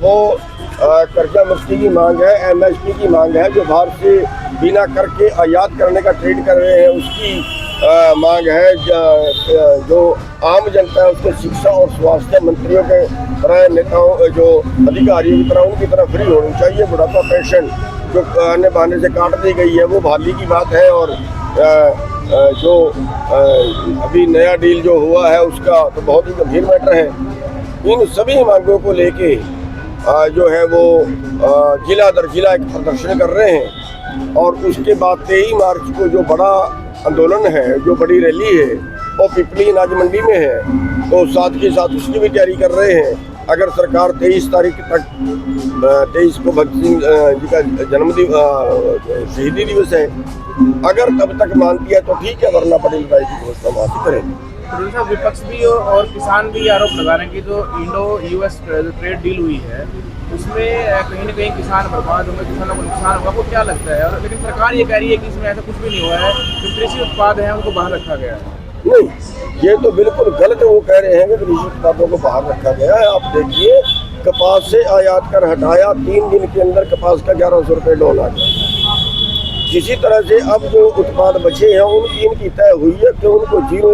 वो कर्जा मुक्ति की मांग है, एमएसपी की मांग है, जो बाहर से बिना कर के आयात करने का ट्रेड कर रहे हैं उसकी मांग है, जो आम जनता है उसके शिक्षा और स्वास्थ्य मंत्रियों के तरह नेताओं जो अधिकारियों की तरह उनकी तरह फ्री होनी चाहिए। बुढ़ापा पेंशन जो अन्य बहाने से काट दी गई है वो बहाली की बात है, और जो अभी नया डील जो हुआ है उसका तो बहुत ही गंभीर मैटर है। इन सभी मांगों को लेके जो है वो जिला दर जिला एक प्रदर्शन कर रहे हैं, और उसके बाद 23 मार्च को जो बड़ा आंदोलन है, जो बड़ी रैली है वो पिपली अनाज मंडी में है, तो साथ के साथ उसकी भी तैयारी कर रहे हैं। अगर सरकार 23 तारीख तक 23 को भगत सिंह जी का जन्मदिवस शहीदी दिवस है, अगर तब तक मानती है तो ठीक है, वरना बड़ी लड़ाई की घोषणा वहाँ करेंगे। साहब, विपक्ष भी और किसान भी आरोप लगा रहे हैं कि जो इंडो यूएस ट्रेड डील हुई है उसमें कहीं ना कहीं किसान बर्बाद होंगे, किसानों को नुकसान होगा। आपको क्या लगता है? और लेकिन सरकार ये कह रही है कि इसमें ऐसा कुछ भी नहीं हुआ है, जो कृषि उत्पाद हैं उनको बाहर रखा गया है। नहीं, ये तो बिल्कुल गलत है। वो कह रहे हैं कि कृषि उत्पादों को बाहर रखा गया है। आप देखिए, कपास से आयात कर हटाया, 3 दिन के अंदर कपास का 1100 रुपये डॉल आ गया। इसी तरह से अब जो उत्पाद बचे हैं उनकी इनकी तय हुई है कि उनको जीरो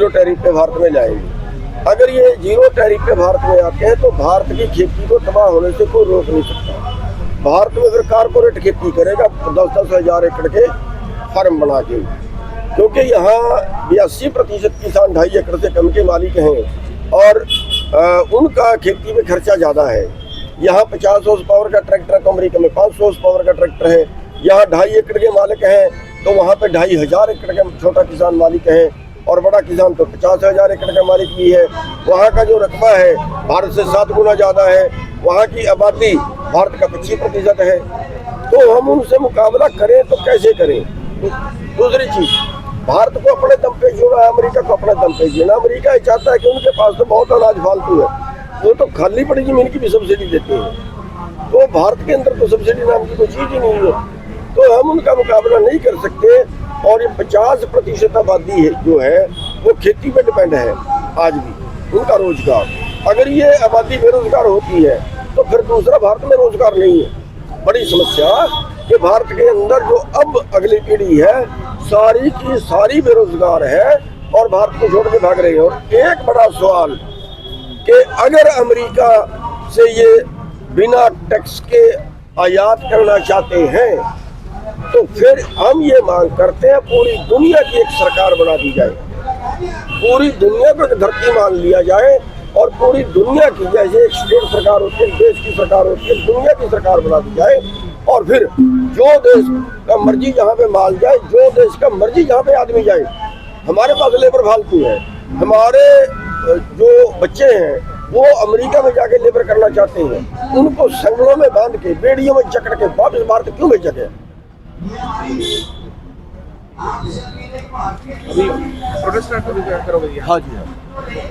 टैरिफ पे भारत में लाएंगे। अगर ये जीरो टैरिफ पे भारत में आते हैं तो भारत की खेती को तबाह होने से कोई रोक नहीं सकता। भारत में फिर कारपोरेट खेती करेगा 10-10 हज़ार एकड़ के फार्म बना के, क्योंकि यहाँ 82% किसान 2.5 एकड़ से कम के मालिक हैं, और उनका खेती में खर्चा ज़्यादा है। यहाँ 50 हॉर्स पावर का ट्रैक्टर तो अमेरिका में 500 हॉर्स पावर का ट्रैक्टर है। यहाँ 2.5 एकड़ के मालिक हैं तो वहाँ पे 2,500 एकड़ का छोटा किसान मालिक है, और बड़ा किसान तो 50,000 एकड़ का मालिक भी है। वहाँ का जो रकबा है भारत से 7 गुना ज़्यादा है। वहाँ की आबादी भारत का 25% है। तो हम उनसे मुकाबला करें तो कैसे करें? दूसरी चीज़, भारत को अपने दम पे जीना है, अमेरिका को अपने दम पे जीना। अमेरिका ये चाहता है कि उनके पास तो बहुत अनाज फालतू है, वो तो खाली पड़ी जमीन की भी सब्सिडी देते हैं, तो भारत के अंदर तो सब्सिडी नाम की कोई चीज़ ही नहीं है। तो हम उनका मुकाबला नहीं कर सकते। और ये 50% आबादी है जो है वो खेती पे डिपेंड है आज भी, उनका रोजगार। अगर ये आबादी बेरोजगार होती है तो फिर दूसरा भारत में रोजगार नहीं है। बड़ी समस्या कि भारत के अंदर जो अब अगली पीढ़ी है सारी की सारी बेरोजगार है और भारत को छोड़ के भाग रही है। और एक बड़ा सवाल कि अगर अमेरिका से ये बिना टैक्स के आयात करना चाहते हैं तो फिर हम ये मांग करते हैं पूरी दुनिया की एक सरकार बना दी जाए, पूरी दुनिया को एक धरती मान लिया जाए, और पूरी दुनिया की जैसे एक स्टेट सरकार होती है, देश की सरकार होती है, दुनिया की सरकार बना दी जाए। और फिर जो देश का मर्जी जहाँ पे माल जाए, जो देश का मर्जी जहाँ पे आदमी जाए। हमारे पास लेबर फालतू है, हमारे जो बच्चे हैं वो अमेरिका में जाके लेबर करना चाहते हैं, उनको संगलों में बांध के बेड़ियों में जकड़ के वापस भारत क्यों भेजा गया? अभी प्रोटेस्ट करोगे? हाँ जी, हाँ।